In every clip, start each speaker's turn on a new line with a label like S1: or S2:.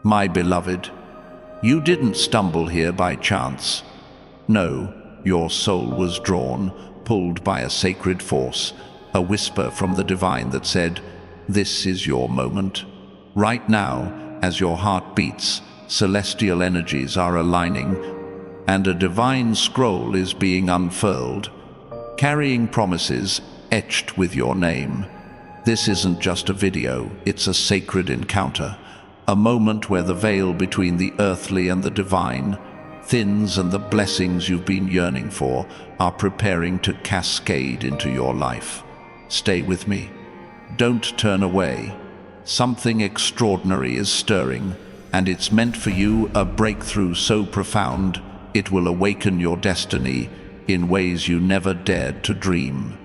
S1: My beloved, you didn't stumble here by chance. No, your soul was drawn, pulled by a sacred force, a whisper from the divine that said, "This is your moment." Right now, as your heart beats, celestial energies are aligning, and a divine scroll is being unfurled, carrying promises etched with your name. This isn't just a video, it's a sacred encounter, a moment where the veil between the earthly and the divine thins and the blessings you've been yearning for are preparing to cascade into your life. Stay with me. Don't turn away. Something extraordinary is stirring, and it's meant for you, a breakthrough so profound it will awaken your destiny in ways you never dared to dream.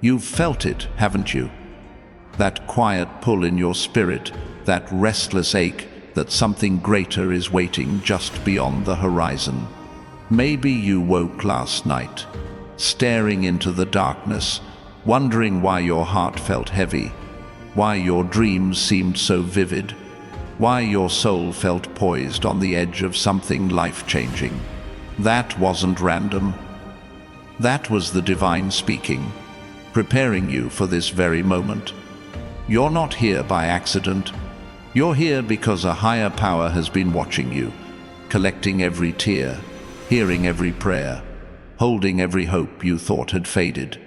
S1: You've felt it, haven't you? That quiet pull in your spirit, that restless ache that something greater is waiting just beyond the horizon. Maybe you woke last night, staring into the darkness, wondering why your heart felt heavy, why your dreams seemed so vivid, why your soul felt poised on the edge of something life-changing. That wasn't random. That was the divine speaking, preparing you for this very moment. You're not here by accident. You're here because a higher power has been watching you, collecting every tear, hearing every prayer, holding every hope you thought had faded.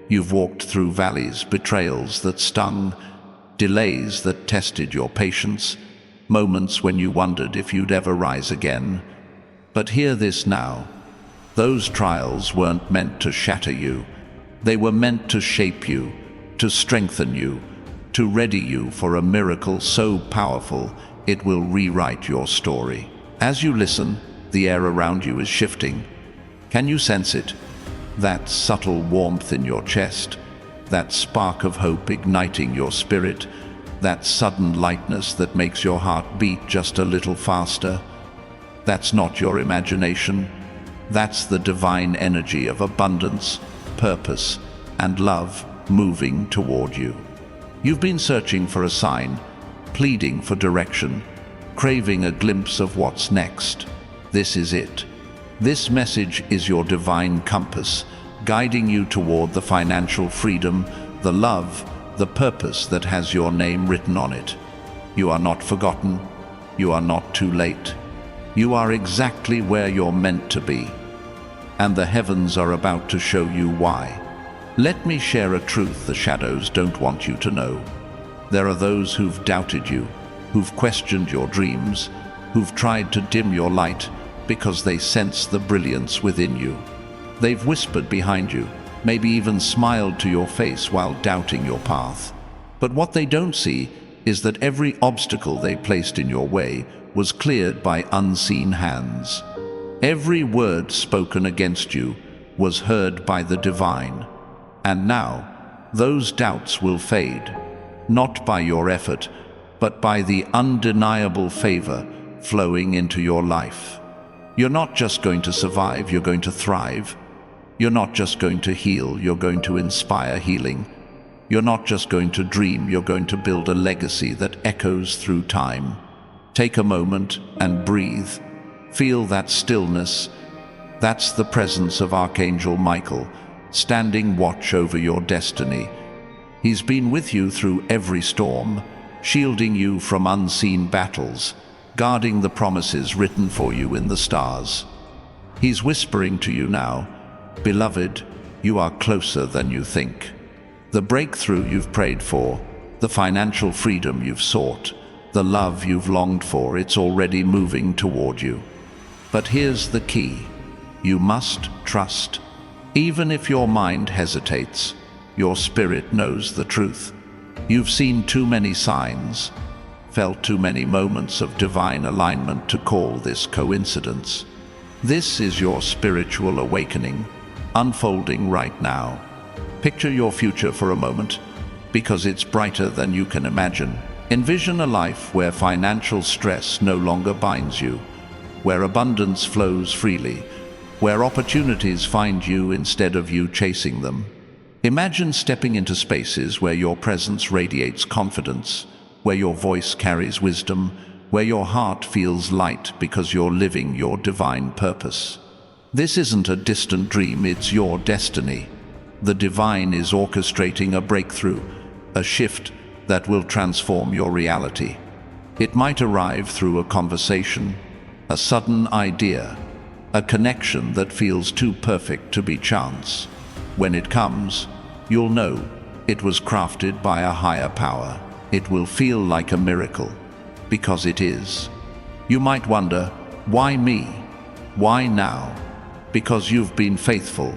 S1: You've walked through valleys, betrayals that stung, delays that tested your patience, moments when you wondered if you'd ever rise again. But hear this now. Those trials weren't meant to shatter you. They were meant to shape you, to strengthen you, to ready you for a miracle so powerful it will rewrite your story. As you listen, the air around you is shifting. Can you sense it? That subtle warmth in your chest, that spark of hope igniting your spirit, that sudden lightness that makes your heart beat just a little faster. That's not your imagination. That's the divine energy of abundance, purpose, and love moving toward you. You've been searching for a sign, pleading for direction, craving a glimpse of what's next. This is it. This message is your divine compass, guiding you toward the financial freedom, the love, the purpose that has your name written on it. You are not forgotten. You are not too late. You are exactly where you're meant to be. And the heavens are about to show you why. Let me share a truth the shadows don't want you to know. There are those who've doubted you, who've questioned your dreams, who've tried to dim your light because they sense the brilliance within you. They've whispered behind you, maybe even smiled to your face while doubting your path. But what they don't see is that every obstacle they placed in your way was cleared by unseen hands. Every word spoken against you was heard by the divine. And now, those doubts will fade, not by your effort, but by the undeniable favor flowing into your life. You're not just going to survive, you're going to thrive. You're not just going to heal, you're going to inspire healing. You're not just going to dream, you're going to build a legacy that echoes through time. Take a moment and breathe. Feel that stillness. That's the presence of Archangel Michael, standing watch over your destiny. He's been with you through every storm, shielding you from unseen battles, guarding the promises written for you in the stars. He's whispering to you now, "Beloved, you are closer than you think." The breakthrough you've prayed for, the financial freedom you've sought, the love you've longed for, it's already moving toward you. But here's the key. You must trust. Even if your mind hesitates, your spirit knows the truth. You've seen too many signs, felt too many moments of divine alignment to call this coincidence. This is your spiritual awakening, unfolding right now. Picture your future for a moment, because it's brighter than you can imagine. Envision a life where financial stress no longer binds you, where abundance flows freely, where opportunities find you instead of you chasing them. Imagine stepping into spaces where your presence radiates confidence, where your voice carries wisdom, where your heart feels light because you're living your divine purpose. This isn't a distant dream, it's your destiny. The divine is orchestrating a breakthrough, a shift that will transform your reality. It might arrive through a conversation, a sudden idea, a connection that feels too perfect to be chance. When it comes, you'll know it was crafted by a higher power. It will feel like a miracle, because it is. You might wonder, why me? Why now? Because you've been faithful,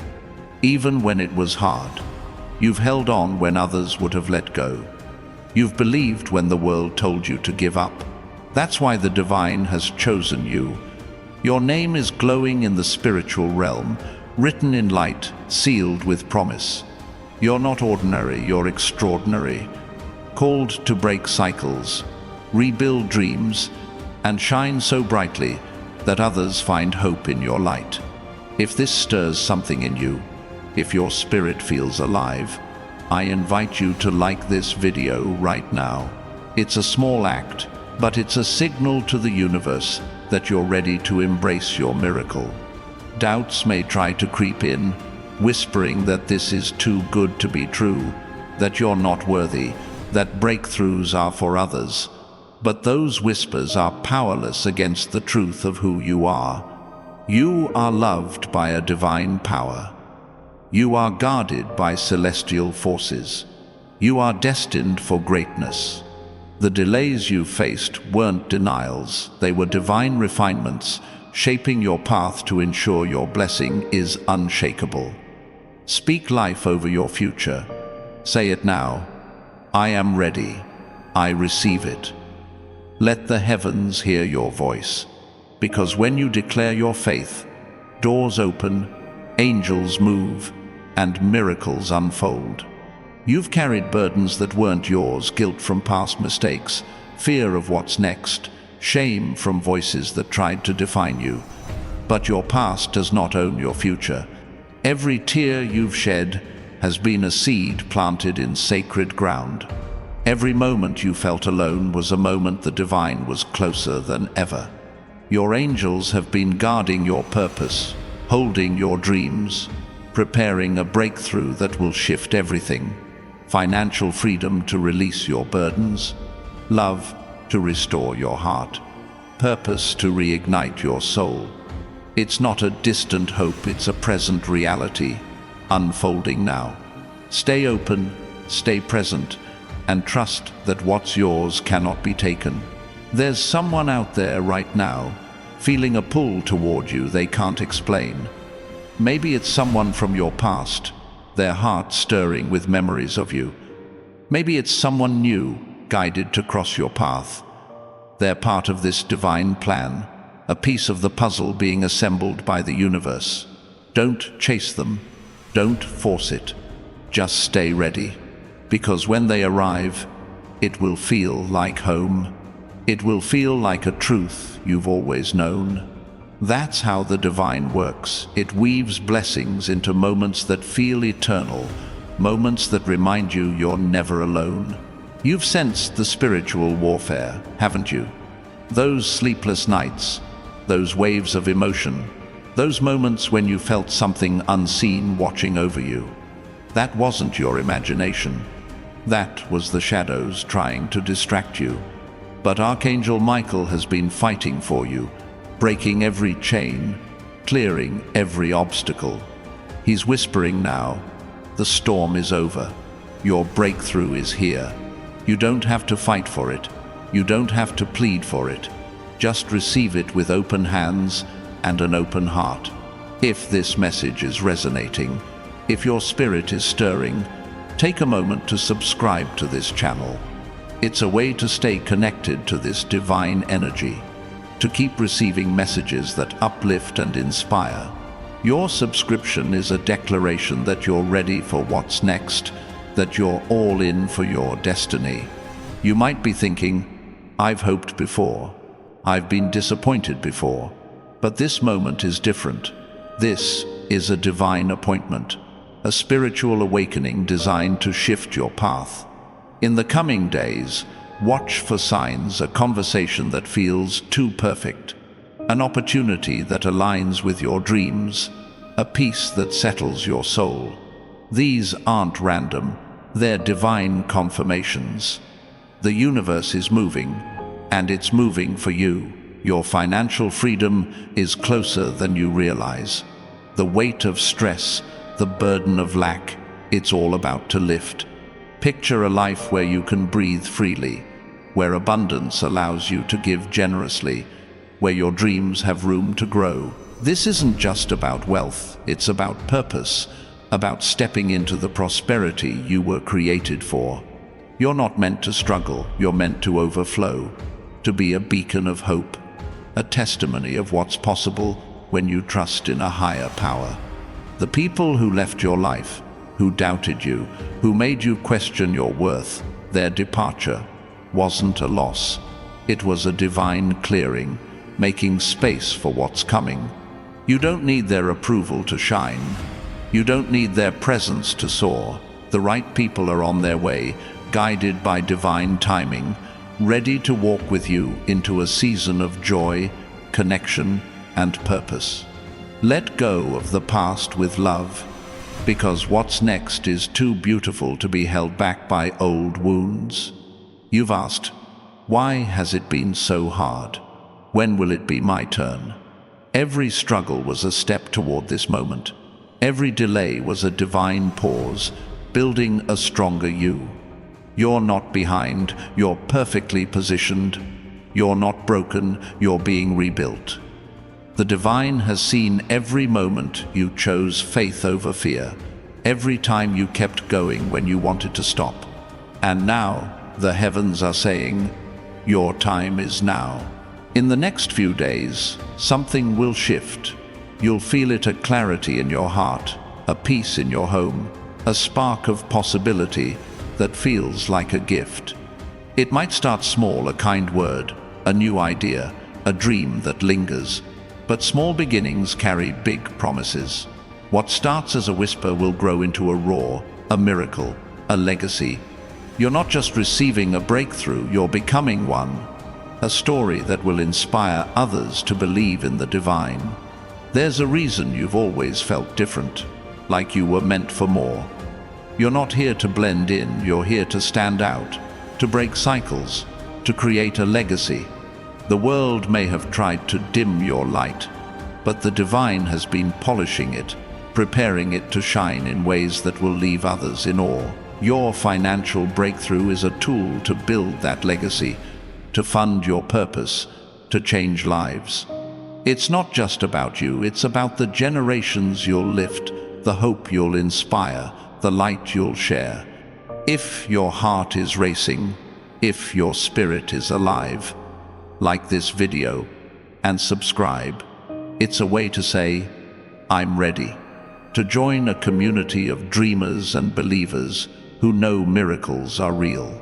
S1: even when it was hard. You've held on when others would have let go. You've believed when the world told you to give up. That's why the divine has chosen you. Your name is glowing in the spiritual realm, written in light, sealed with promise. You're not ordinary, you're extraordinary, called to break cycles, rebuild dreams, and shine so brightly that others find hope in your light. If this stirs something in you, if your spirit feels alive, I invite you to like this video right now. It's a small act, but it's a signal to the universe that you're ready to embrace your miracle. Doubts may try to creep in, whispering that this is too good to be true, that you're not worthy, that breakthroughs are for others. But those whispers are powerless against the truth of who you are. You are loved by a divine power. You are guarded by celestial forces. You are destined for greatness. The delays you faced weren't denials, they were divine refinements, shaping your path to ensure your blessing is unshakable. Speak life over your future. Say it now. I am ready. I receive it. Let the heavens hear your voice, because when you declare your faith, doors open, angels move, and miracles unfold. You've carried burdens that weren't yours, guilt from past mistakes, fear of what's next, shame from voices that tried to define you. But your past does not own your future. Every tear you've shed has been a seed planted in sacred ground. Every moment you felt alone was a moment the divine was closer than ever. Your angels have been guarding your purpose, holding your dreams, preparing a breakthrough that will shift everything. Financial freedom to release your burdens, love to restore your heart, purpose to reignite your soul. It's not a distant hope, it's a present reality, unfolding now. Stay open, stay present, and trust that what's yours cannot be taken. There's someone out there right now, feeling a pull toward you they can't explain. Maybe it's someone from your past, their heart stirring with memories of you. Maybe it's someone new, guided to cross your path. They're part of this divine plan, a piece of the puzzle being assembled by the universe. Don't chase them, don't force it. Just stay ready, because when they arrive, it will feel like home. It will feel like a truth you've always known. That's how the divine works. It weaves blessings into moments that feel eternal, moments that remind you you're never alone. You've sensed the spiritual warfare, haven't you? Those sleepless nights, those waves of emotion, those moments when you felt something unseen watching over you. That wasn't your imagination. That was the shadows trying to distract you. But Archangel Michael has been fighting for you, breaking every chain, clearing every obstacle. He's whispering now, the storm is over. Your breakthrough is here. You don't have to fight for it. You don't have to plead for it. Just receive it with open hands and an open heart. If this message is resonating, if your spirit is stirring, take a moment to subscribe to this channel. It's a way to stay connected to this divine energy, to keep receiving messages that uplift and inspire. Your subscription is a declaration that you're ready for what's next, that you're all in for your destiny. You might be thinking, I've hoped before, I've been disappointed before, but this moment is different. This is a divine appointment, a spiritual awakening designed to shift your path. In the coming days, Watch for signs, a conversation that feels too perfect, an opportunity that aligns with your dreams, a peace that settles your soul. These aren't random, they're divine confirmations. The universe is moving, and it's moving for you. Your financial freedom is closer than you realize. The weight of stress, the burden of lack, it's all about to lift. Picture a life where you can breathe freely, where abundance allows you to give generously, where your dreams have room to grow. This isn't just about wealth, it's about purpose, about stepping into the prosperity you were created for. You're not meant to struggle, you're meant to overflow, to be a beacon of hope, a testimony of what's possible when you trust in a higher power. The people who left your life, who doubted you, who made you question your worth, their departure wasn't a loss. It was a divine clearing, making space for what's coming. You don't need their approval to shine. You don't need their presence to soar. The right people are on their way, guided by divine timing, ready to walk with you into a season of joy, connection, and purpose. Let go of the past with love, because what's next is too beautiful to be held back by old wounds. You've asked, why has it been so hard? When will it be my turn? Every struggle was a step toward this moment. Every delay was a divine pause, building a stronger you. You're not behind, you're perfectly positioned. You're not broken, you're being rebuilt. The divine has seen every moment you chose faith over fear, every time you kept going when you wanted to stop. And now, the heavens are saying, your time is now. In the next few days, something will shift. You'll feel it, a clarity in your heart, a peace in your home, a spark of possibility that feels like a gift. It might start small, a kind word, a new idea, a dream that lingers, but small beginnings carry big promises. What starts as a whisper will grow into a roar, a miracle, a legacy. You're not just receiving a breakthrough, you're becoming one, a story that will inspire others to believe in the divine. There's a reason you've always felt different, like you were meant for more. You're not here to blend in, you're here to stand out, to break cycles, to create a legacy. The world may have tried to dim your light, but the divine has been polishing it, preparing it to shine in ways that will leave others in awe. Your financial breakthrough is a tool to build that legacy, to fund your purpose, to change lives. It's not just about you, it's about the generations you'll lift, the hope you'll inspire, the light you'll share. If your heart is racing, if your spirit is alive, like this video and subscribe. It's a way to say, I'm ready, to join a community of dreamers and believers who know miracles are real.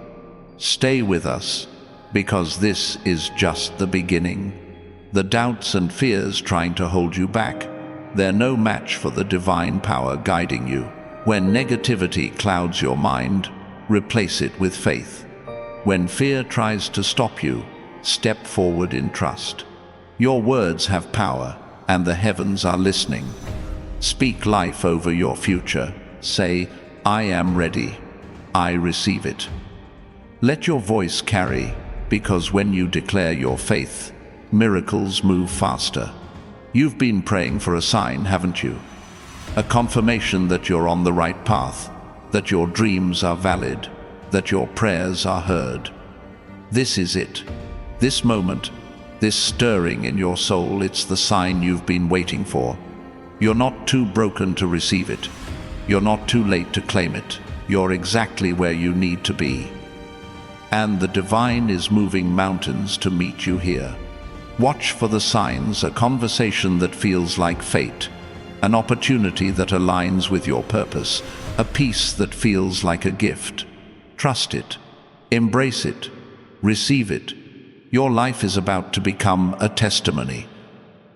S1: Stay with us, because this is just the beginning. The doubts and fears trying to hold you back, they're no match for the divine power guiding you. When negativity clouds your mind, replace it with faith. When fear tries to stop you, step forward in trust. Your words have power, and the heavens are listening. Speak life over your future. Say, I am ready. I receive it. Let your voice carry, because when you declare your faith, miracles move faster. You've been praying for a sign, haven't you? A confirmation that you're on the right path, that your dreams are valid, that your prayers are heard. This is it. This moment, this stirring in your soul, it's the sign you've been waiting for. You're not too broken to receive it. You're not too late to claim it. You're exactly where you need to be. And the divine is moving mountains to meet you here. Watch for the signs, a conversation that feels like fate, an opportunity that aligns with your purpose, a peace that feels like a gift. Trust it. Embrace it. Receive it. Your life is about to become a testimony.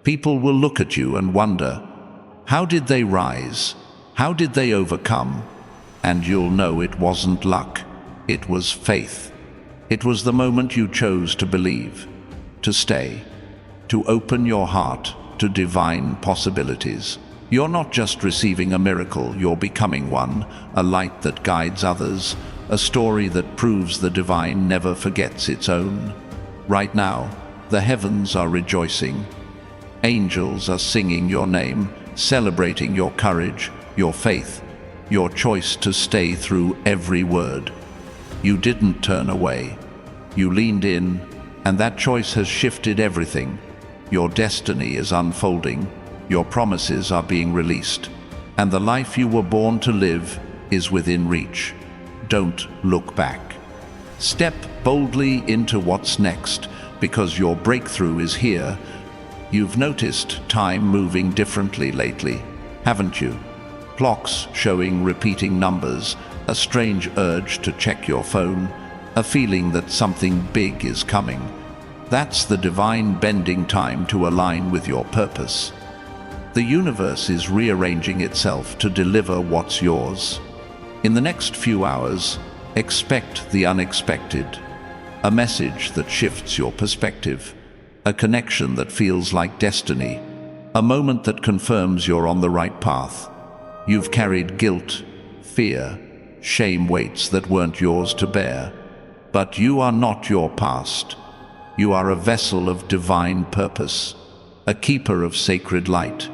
S1: People will look at you and wonder, how did they rise? How did they overcome? And you'll know it wasn't luck, it was faith. It was the moment you chose to believe, to stay, to open your heart to divine possibilities. You're not just receiving a miracle, you're becoming one, a light that guides others, a story that proves the divine never forgets its own. Right now, the heavens are rejoicing. Angels are singing your name, celebrating your courage, your faith, your choice to stay through every word. You didn't turn away. You leaned in, and that choice has shifted everything. Your destiny is unfolding, your promises are being released, and the life you were born to live is within reach. Don't look back. Step boldly into what's next, because your breakthrough is here. You've noticed time moving differently lately, haven't you? Clocks showing repeating numbers, a strange urge to check your phone, a feeling that something big is coming. That's the divine bending time to align with your purpose. The universe is rearranging itself to deliver what's yours. In the next few hours, expect the unexpected. A message that shifts your perspective. A connection that feels like destiny. A moment that confirms you're on the right path. You've carried guilt, fear, shame weights that weren't yours to bear. But you are not your past. You are a vessel of divine purpose, a keeper of sacred light.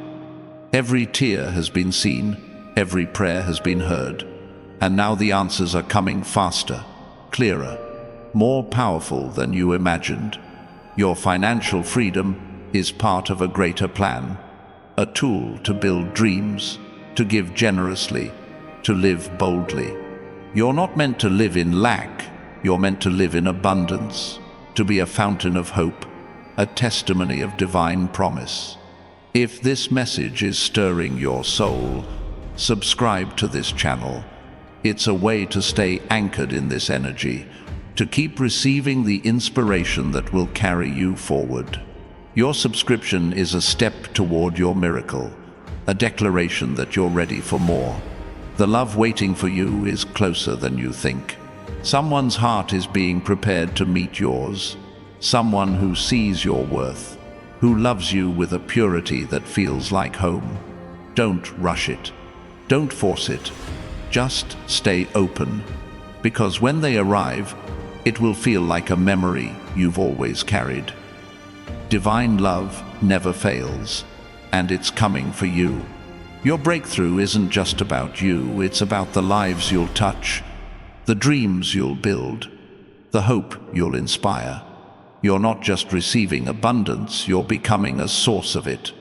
S1: Every tear has been seen, every prayer has been heard, and now the answers are coming faster, clearer, more powerful than you imagined. Your financial freedom is part of a greater plan, a tool to build dreams, to give generously, to live boldly. You're not meant to live in lack, you're meant to live in abundance, to be a fountain of hope, a testimony of divine promise. If this message is stirring your soul, subscribe to this channel. It's a way to stay anchored in this energy, to keep receiving the inspiration that will carry you forward. Your subscription is a step toward your miracle, a declaration that you're ready for more. The love waiting for you is closer than you think. Someone's heart is being prepared to meet yours, someone who sees your worth, who loves you with a purity that feels like home. Don't rush it. Don't force it. Just stay open, because when they arrive, it will feel like a memory you've always carried. Divine love never fails, and it's coming for you. Your breakthrough isn't just about you, it's about the lives you'll touch, the dreams you'll build, the hope you'll inspire. You're not just receiving abundance, you're becoming a source of it,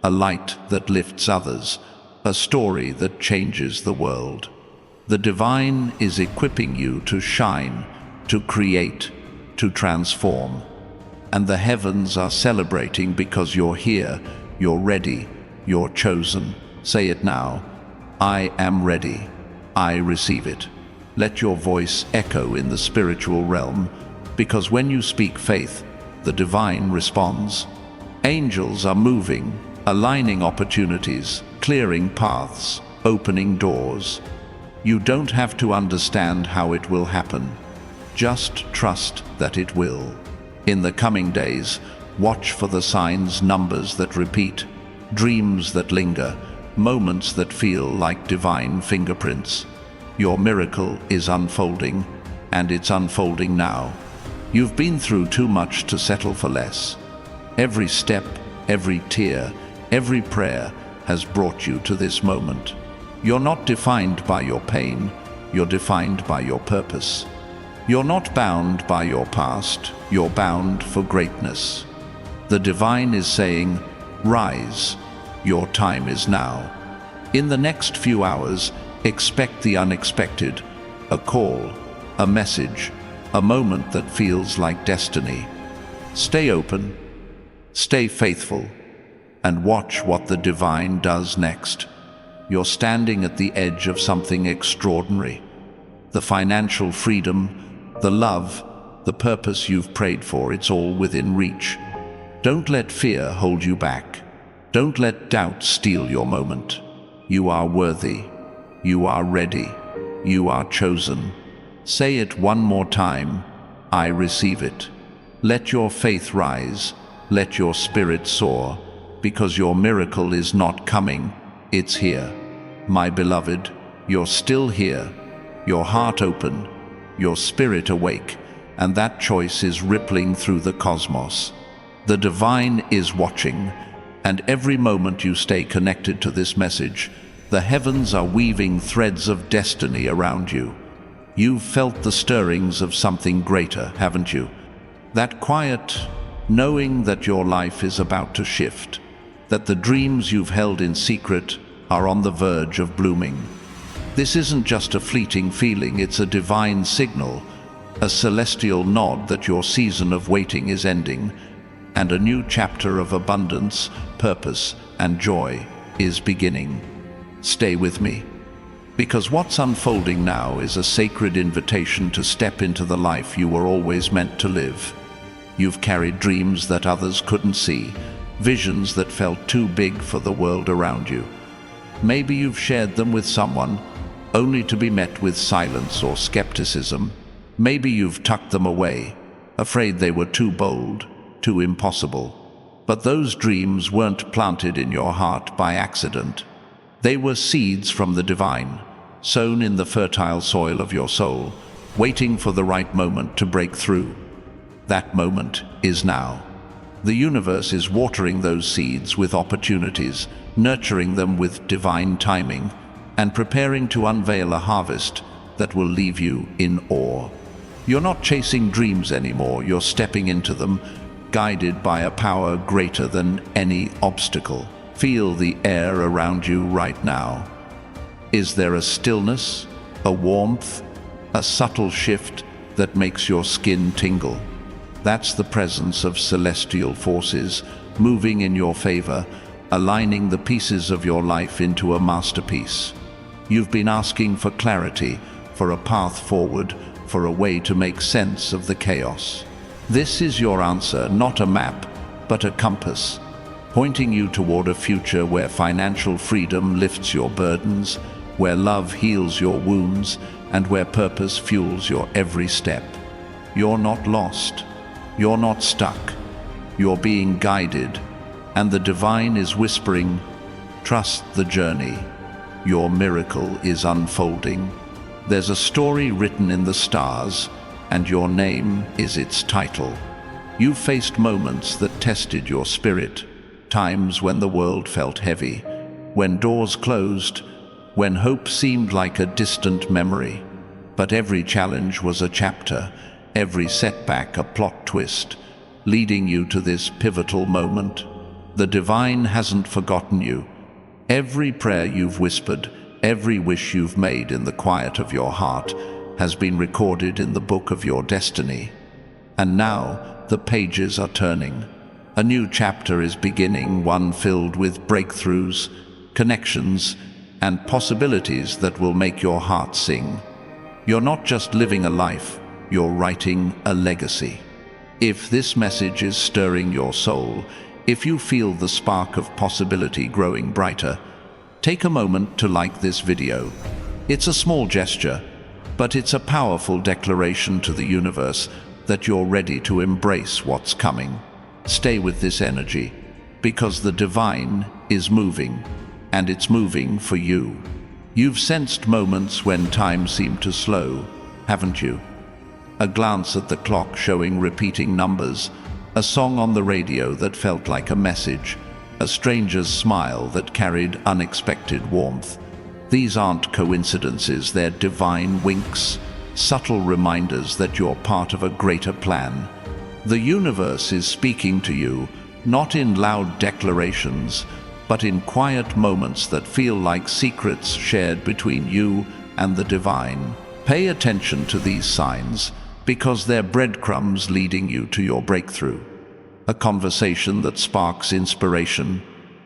S1: a light that lifts others, a story that changes the world. The divine is equipping you to shine, to create, to transform. And the heavens are celebrating because you're here, you're ready, you're chosen. Say it now. I am ready. I receive it. Let your voice echo in the spiritual realm, because when you speak faith, the divine responds. Angels are moving, aligning opportunities, clearing paths, opening doors. You don't have to understand how it will happen. Just trust that it will. In the coming days, watch for the signs, numbers that repeat, dreams that linger, moments that feel like divine fingerprints. Your miracle is unfolding, and it's unfolding now. You've been through too much to settle for less. Every step, every tear, every prayer has brought you to this moment. You're not defined by your pain, you're defined by your purpose. You're not bound by your past, you're bound for greatness. The divine is saying, rise, your time is now. In the next few hours, expect the unexpected, a call, a message, a moment that feels like destiny. Stay open, stay faithful, and watch what the divine does next. You're standing at the edge of something extraordinary. The financial freedom, the love, the purpose you've prayed for, it's all within reach. Don't let fear hold you back. Don't let doubt steal your moment. You are worthy. You are ready. You are chosen. Say it one more time. I receive it. Let your faith rise, let your spirit soar, because your miracle is not coming, it's here. My beloved, you're still here, your heart open, your spirit awake, and that choice is rippling through the cosmos. The divine is watching, and every moment you stay connected to this message, the heavens are weaving threads of destiny around you. You've felt the stirrings of something greater, haven't you? That quiet knowing that your life is about to shift, that the dreams you've held in secret are on the verge of blooming. This isn't just a fleeting feeling, it's a divine signal, a celestial nod that your season of waiting is ending, and a new chapter of abundance, purpose, and joy is beginning. Stay with me, because what's unfolding now is a sacred invitation to step into the life you were always meant to live. You've carried dreams that others couldn't see, visions that felt too big for the world around you. Maybe you've shared them with someone, only to be met with silence or skepticism. Maybe you've tucked them away, afraid they were too bold, too impossible. But those dreams weren't planted in your heart by accident. They were seeds from the divine, sown in the fertile soil of your soul, waiting for the right moment to break through. That moment is now. The universe is watering those seeds with opportunities, nurturing them with divine timing, and preparing to unveil a harvest that will leave you in awe. You're not chasing dreams anymore, you're stepping into them, guided by a power greater than any obstacle. Feel the air around you right now. Is there a stillness, a warmth, a subtle shift that makes your skin tingle? That's the presence of celestial forces moving in your favor, aligning the pieces of your life into a masterpiece. You've been asking for clarity, for a path forward, for a way to make sense of the chaos. This is your answer, not a map, but a compass, pointing you toward a future where financial freedom lifts your burdens, where love heals your wounds, and where purpose fuels your every step. You're not lost. You're not stuck. You're being guided, and the divine is whispering, trust the journey. Your miracle is unfolding. There's a story written in the stars, and your name is its title. You faced moments that tested your spirit, times when the world felt heavy, when doors closed, when hope seemed like a distant memory. But every challenge was a chapter, every setback a plot twist, leading you to this pivotal moment. The divine hasn't forgotten you. Every prayer you've whispered, every wish you've made in the quiet of your heart has been recorded in the book of your destiny. And now the pages are turning. A new chapter is beginning, one filled with breakthroughs, connections, and possibilities that will make your heart sing. You're not just living a life, you're writing a legacy. If this message is stirring your soul, if you feel the spark of possibility growing brighter, take a moment to like this video. It's a small gesture, but it's a powerful declaration to the universe that you're ready to embrace what's coming. Stay with this energy, because the divine is moving, and it's moving for you. You've sensed moments when time seemed to slow, haven't you? A glance at the clock showing repeating numbers, a song on the radio that felt like a message, a stranger's smile that carried unexpected warmth. These aren't coincidences, they're divine winks, subtle reminders that you're part of a greater plan. The universe is speaking to you, not in loud declarations, but in quiet moments that feel like secrets shared between you and the divine. Pay attention to these signs, because they're breadcrumbs leading you to your breakthrough. A conversation that sparks inspiration,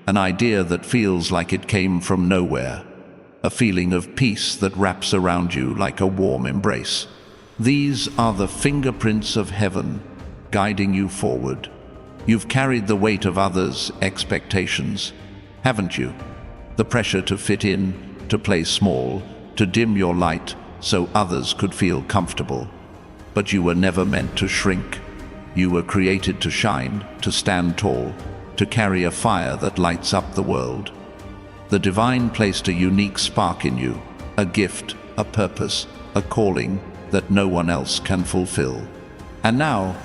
S1: an idea that feels like it came from nowhere, a feeling of peace that wraps around you like a warm embrace. These are the fingerprints of heaven, guiding you forward. You've carried the weight of others' expectations, haven't you? The pressure to fit in, to play small, to dim your light so others could feel comfortable. but you were never meant to shrink. You were created to shine, to stand tall, to carry a fire that lights up the world. The divine placed a unique spark in you, a gift, a purpose, a calling that no one else can fulfill. And now,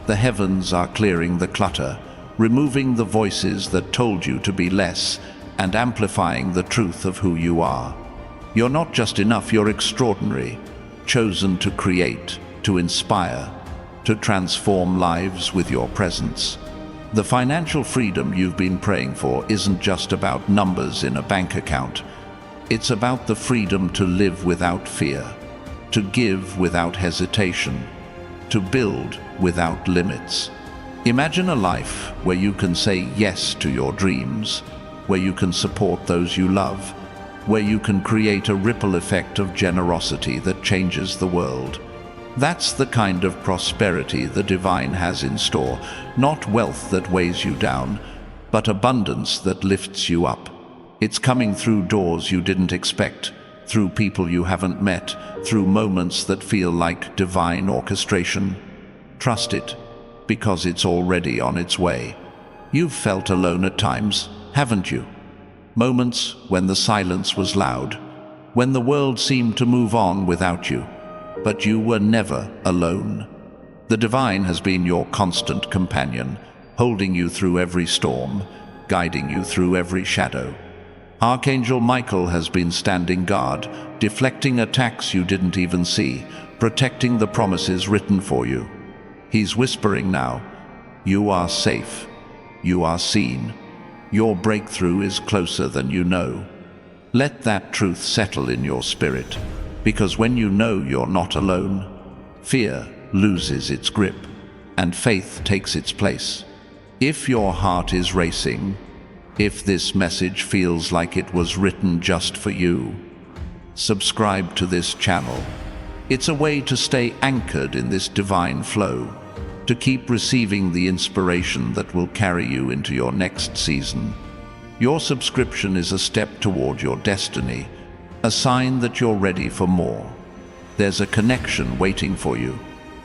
S1: the heavens are clearing the clutter, removing the voices that told you to be less, and amplifying the truth of who you are. You're not just enough, you're extraordinary, chosen to create, to inspire, to transform lives with your presence. The financial freedom you've been praying for isn't just about numbers in a bank account. It's about the freedom to live without fear, to give without hesitation, to build without limits. Imagine a life where you can say yes to your dreams, where you can support those you love, where you can create a ripple effect of generosity that changes the world. That's the kind of prosperity the divine has in store, not wealth that weighs you down, but abundance that lifts you up. It's coming through doors you didn't expect, through people you haven't met, through moments that feel like divine orchestration. Trust it, because it's already on its way. You've felt alone at times, haven't you? Moments when the silence was loud, when the world seemed to move on without you. But you were never alone. The divine has been your constant companion, holding you through every storm, guiding you through every shadow. Archangel Michael has been standing guard, deflecting attacks you didn't even see, protecting the promises written for you. He's whispering now, you are safe, you are seen, your breakthrough is closer than you know. Let that truth settle in your spirit, because when you know you're not alone, fear loses its grip and faith takes its place. If your heart is racing, if this message feels like it was written just for you, subscribe to this channel. It's a way to stay anchored in this divine flow, to keep receiving the inspiration that will carry you into your next season. Your subscription is a step toward your destiny, a sign that you're ready for more. There's a connection waiting for you,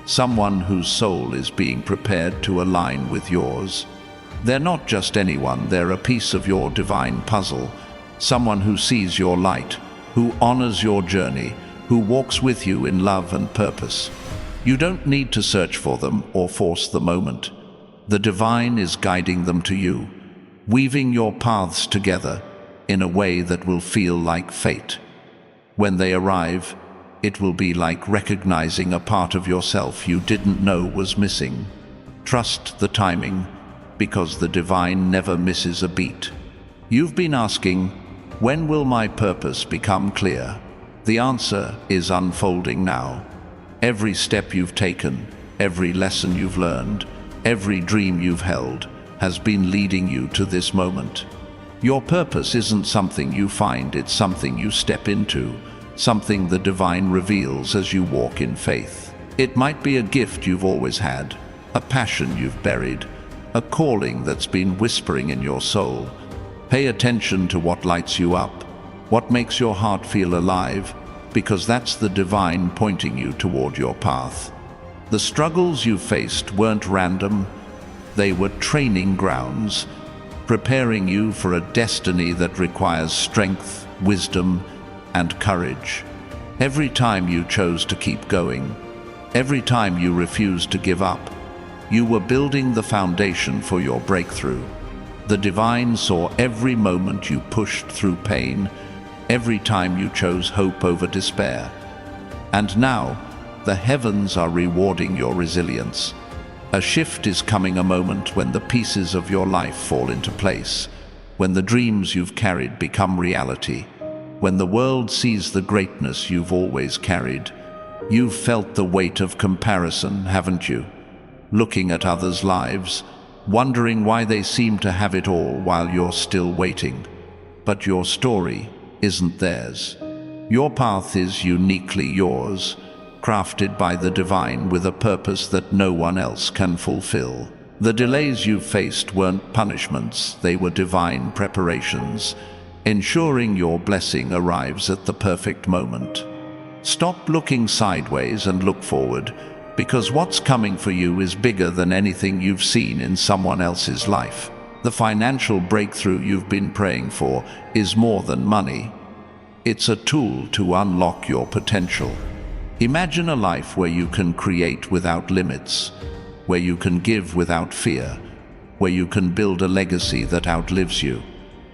S1: someone whose soul is being prepared to align with yours. They're not just anyone, they're a piece of your divine puzzle, someone who sees your light, who honors your journey, who walks with you in love and purpose. You don't need to search for them or force the moment. The divine is guiding them to you, weaving your paths together in a way that will feel like fate. When they arrive, it will be like recognizing a part of yourself you didn't know was missing. Trust the timing, because the divine never misses a beat. You've been asking, when will my purpose become clear? The answer is unfolding now. Every step you've taken, every lesson you've learned, every dream you've held has been leading you to this moment. Your purpose isn't something you find, it's something you step into, something the divine reveals as you walk in faith. It might be a gift you've always had, a passion you've buried, a calling that's been whispering in your soul. Pay attention to what lights you up, what makes your heart feel alive, because that's the divine pointing you toward your path. The struggles you faced weren't random, they were training grounds, preparing you for a destiny that requires strength, wisdom, and courage. Every time you chose to keep going, every time you refused to give up, you were building the foundation for your breakthrough. The divine saw every moment you pushed through pain, every time you chose hope over despair. And now, the heavens are rewarding your resilience. A shift is coming, a moment when the pieces of your life fall into place, when the dreams you've carried become reality, when the world sees the greatness you've always carried. You've felt the weight of comparison, haven't you? Looking at others' lives, wondering why they seem to have it all while you're still waiting. But your story isn't theirs. Your path is uniquely yours, crafted by the divine with a purpose that no one else can fulfill. The delays you faced weren't punishments, they were divine preparations, ensuring your blessing arrives at the perfect moment. Stop looking sideways and look forward, because what's coming for you is bigger than anything you've seen in someone else's life. The financial breakthrough you've been praying for is more than money. It's a tool to unlock your potential. Imagine a life where you can create without limits, where you can give without fear, where you can build a legacy that outlives you.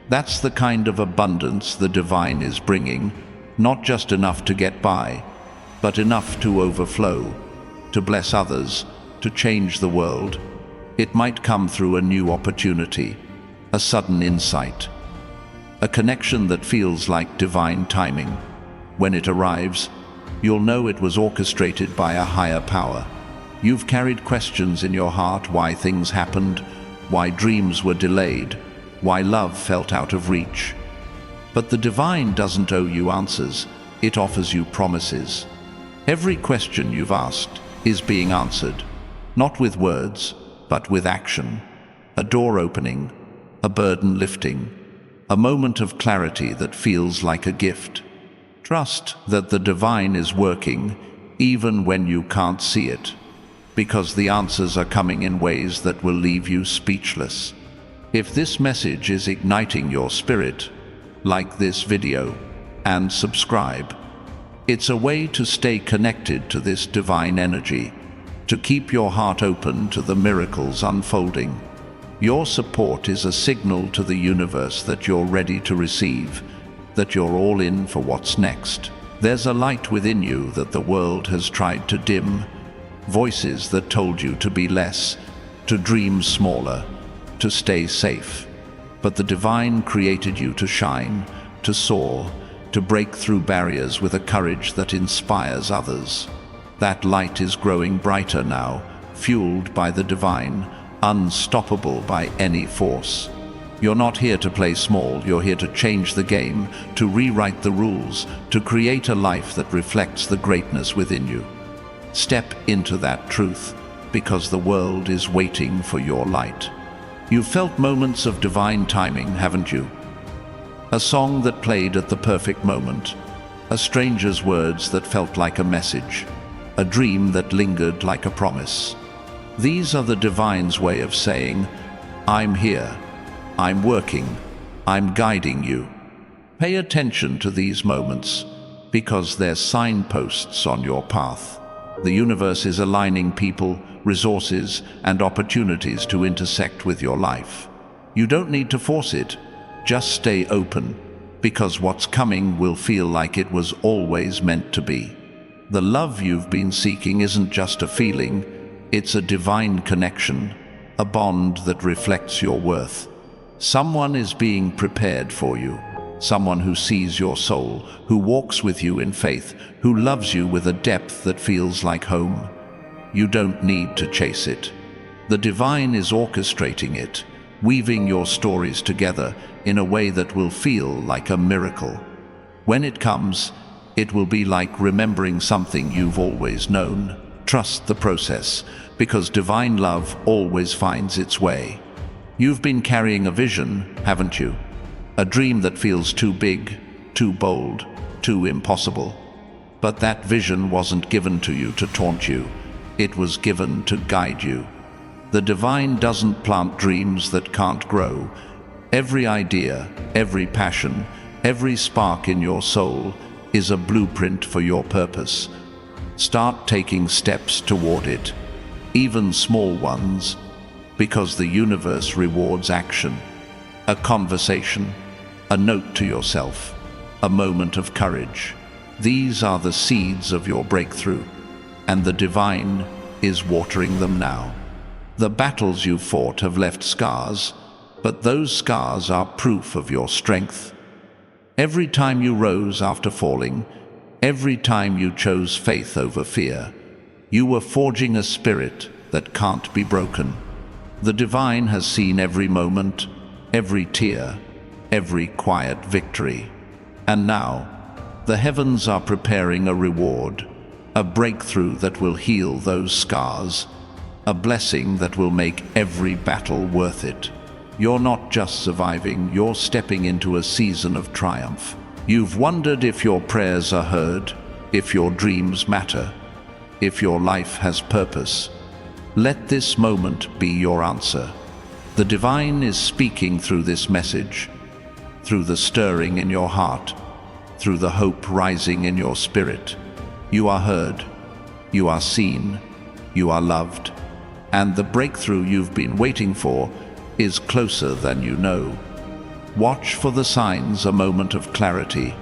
S1: That's the kind of abundance the divine is bringing, not just enough to get by, but enough to overflow, to bless others, to change the world. It might come through a new opportunity, a sudden insight, a connection that feels like divine timing. When it arrives, you'll know it was orchestrated by a higher power. You've carried questions in your heart: why things happened, why dreams were delayed, why love felt out of reach. But the divine doesn't owe you answers, it offers you promises. Every question you've asked is being answered, not with words, but with action. A door opening, a burden lifting, a moment of clarity that feels like a gift. Trust that the divine is working even when you can't see it, because the answers are coming in ways that will leave you speechless. If this message is igniting your spirit, like this video and subscribe. It's a way to stay connected to this divine energy, to keep your heart open to the miracles unfolding. Your support is a signal to the universe that you're ready to receive, that you're all in for what's next. There's a light within you that the world has tried to dim, voices that told you to be less, to dream smaller, to stay safe. But the divine created you to shine, to soar, to break through barriers with a courage that inspires others. That light is growing brighter now, fueled by the divine, unstoppable by any force. You're not here to play small, you're here to change the game, to rewrite the rules, to create a life that reflects the greatness within you. Step into that truth, because the world is waiting for your light. You've felt moments of divine timing, haven't you? A song that played at the perfect moment, a stranger's words that felt like a message, a dream that lingered like a promise. These are the divine's way of saying, I'm here, I'm working, I'm guiding you. Pay attention to these moments, because they're signposts on your path. The universe is aligning people, resources, and opportunities to intersect with your life. You don't need to force it, just stay open, because what's coming will feel like it was always meant to be. The love you've been seeking isn't just a feeling, it's a divine connection, a bond that reflects your worth. Someone is being prepared for you, someone who sees your soul, who walks with you in faith, who loves you with a depth that feels like home. You don't need to chase it. The divine is orchestrating it, weaving your stories together in a way that will feel like a miracle. When it comes, it will be like remembering something you've always known. Trust the process, because divine love always finds its way. You've been carrying a vision, haven't you? A dream that feels too big, too bold, too impossible. But that vision wasn't given to you to taunt you. It was given to guide you. The divine doesn't plant dreams that can't grow. Every idea, every passion, every spark in your soul is a blueprint for your purpose. Start taking steps toward it, even small ones, because the universe rewards action. A conversation, a note to yourself, a moment of courage. These are the seeds of your breakthrough, and the divine is watering them now. The battles you've fought have left scars, but those scars are proof of your strength. Every time you rose after falling, every time you chose faith over fear, you were forging a spirit that can't be broken. The divine has seen every moment, every tear, every quiet victory. And now, the heavens are preparing a reward, a breakthrough that will heal those scars, a blessing that will make every battle worth it. You're not just surviving, you're stepping into a season of triumph. You've wondered if your prayers are heard, if your dreams matter, if your life has purpose, let this moment be your answer. The divine is speaking through this message, through the stirring in your heart, through the hope rising in your spirit. You are heard, you are seen, you are loved, and the breakthrough you've been waiting for is closer than you know. Watch for the signs, a moment of clarity,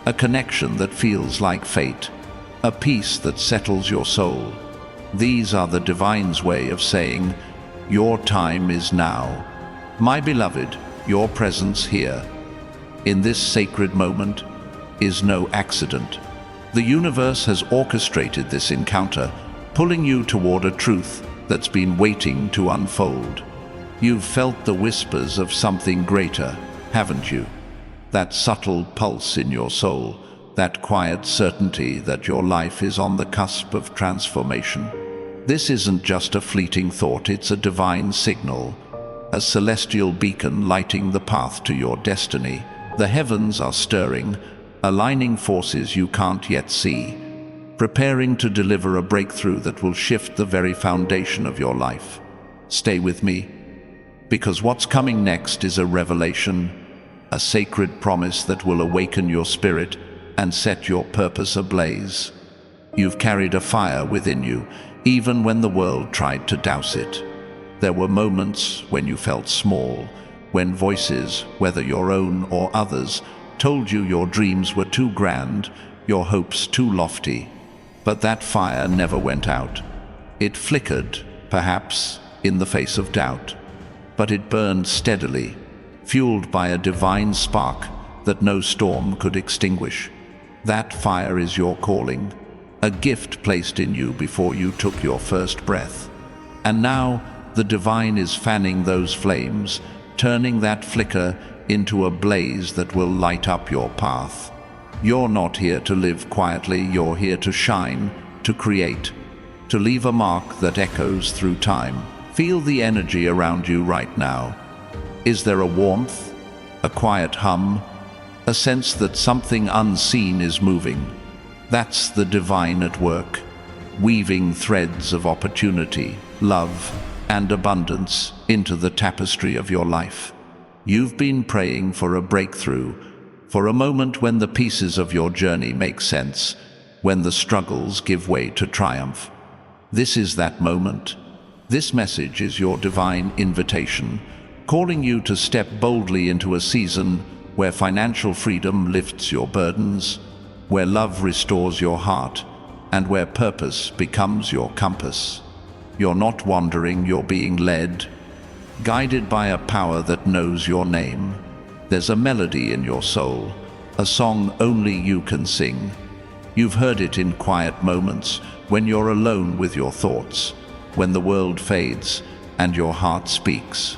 S1: a connection that feels like fate, a peace that settles your soul. These are the divine's way of saying, your time is now. My beloved, your presence here, in this sacred moment, is no accident. The universe has orchestrated this encounter, pulling you toward a truth that's been waiting to unfold. You've felt the whispers of something greater, haven't you? That subtle pulse in your soul, that quiet certainty that your life is on the cusp of transformation. This isn't just a fleeting thought, it's a divine signal, a celestial beacon lighting the path to your destiny. The heavens are stirring, aligning forces you can't yet see, preparing to deliver a breakthrough that will shift the very foundation of your life. Stay with me, because what's coming next is a revelation, a sacred promise that will awaken your spirit and set your purpose ablaze. You've carried a fire within you, even when the world tried to douse it. There were moments when you felt small, when voices, whether your own or others, told you your dreams were too grand, your hopes too lofty. But that fire never went out. It flickered, perhaps, in the face of doubt. But it burned steadily, fueled by a divine spark that no storm could extinguish. That fire is your calling, a gift placed in you before you took your first breath. And now, the divine is fanning those flames, turning that flicker into a blaze that will light up your path. You're not here to live quietly, you're here to shine, to create, to leave a mark that echoes through time. Feel the energy around you right now. Is there a warmth, a quiet hum, a sense that something unseen is moving? That's the divine at work, weaving threads of opportunity, love, and abundance into the tapestry of your life. You've been praying for a breakthrough, for a moment when the pieces of your journey make sense, when the struggles give way to triumph. This is that moment. This message is your divine invitation, calling you to step boldly into a season where financial freedom lifts your burdens, where love restores your heart, and where purpose becomes your compass. You're not wandering, you're being led, guided by a power that knows your name. There's a melody in your soul, a song only you can sing. You've heard it in quiet moments, when you're alone with your thoughts, when the world fades and your heart speaks.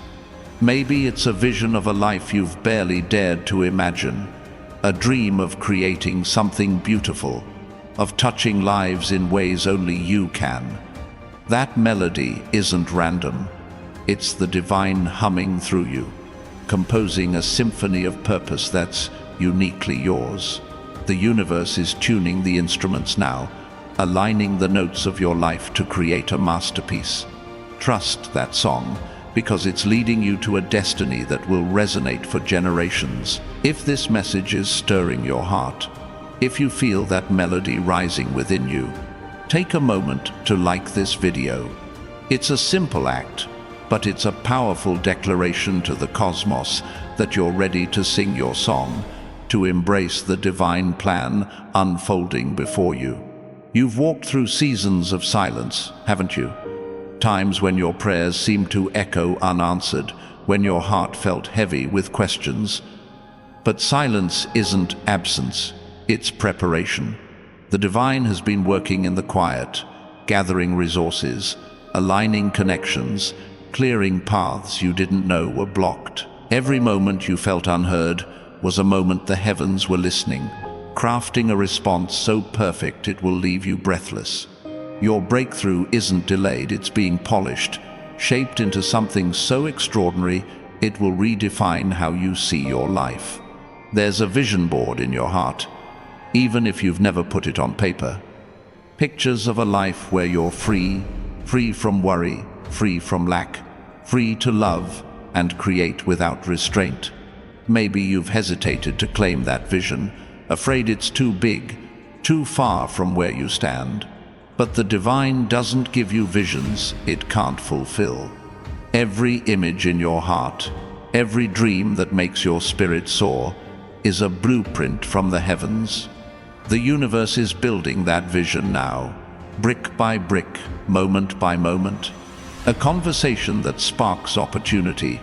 S1: Maybe it's a vision of a life you've barely dared to imagine, a dream of creating something beautiful, of touching lives in ways only you can. That melody isn't random. It's the divine humming through you, composing a symphony of purpose that's uniquely yours. The universe is tuning the instruments now, aligning the notes of your life to create a masterpiece. Trust that song, because it's leading you to a destiny that will resonate for generations. If this message is stirring your heart, if you feel that melody rising within you, take a moment to like this video. It's a simple act, but it's a powerful declaration to the cosmos that you're ready to sing your song, to embrace the divine plan unfolding before you. You've walked through seasons of silence, haven't you? Times when your prayers seemed to echo unanswered, when your heart felt heavy with questions. But silence isn't absence, it's preparation. The divine has been working in the quiet, gathering resources, aligning connections, clearing paths you didn't know were blocked. Every moment you felt unheard was a moment the heavens were listening, crafting a response so perfect it will leave you breathless. Your breakthrough isn't delayed, it's being polished, shaped into something so extraordinary it will redefine how you see your life. There's a vision board in your heart, even if you've never put it on paper. Pictures of a life where you're free, free from worry, free from lack, free to love and create without restraint. Maybe you've hesitated to claim that vision, afraid it's too big, too far from where you stand. But the divine doesn't give you visions it can't fulfill. Every image in your heart, every dream that makes your spirit soar, is a blueprint from the heavens. The universe is building that vision now, brick by brick, moment by moment. A conversation that sparks opportunity,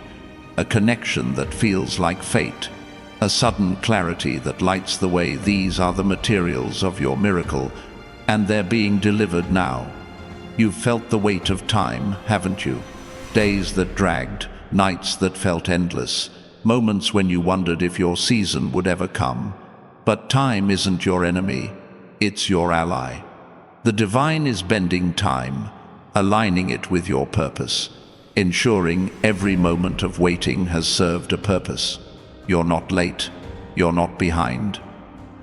S1: a connection that feels like fate, a sudden clarity that lights the way. These are the materials of your miracle, and they're being delivered now. You've felt the weight of time, haven't you? Days that dragged, nights that felt endless, moments when you wondered if your season would ever come. But time isn't your enemy, it's your ally. The divine is bending time, aligning it with your purpose, ensuring every moment of waiting has served a purpose. You're not late, you're not behind.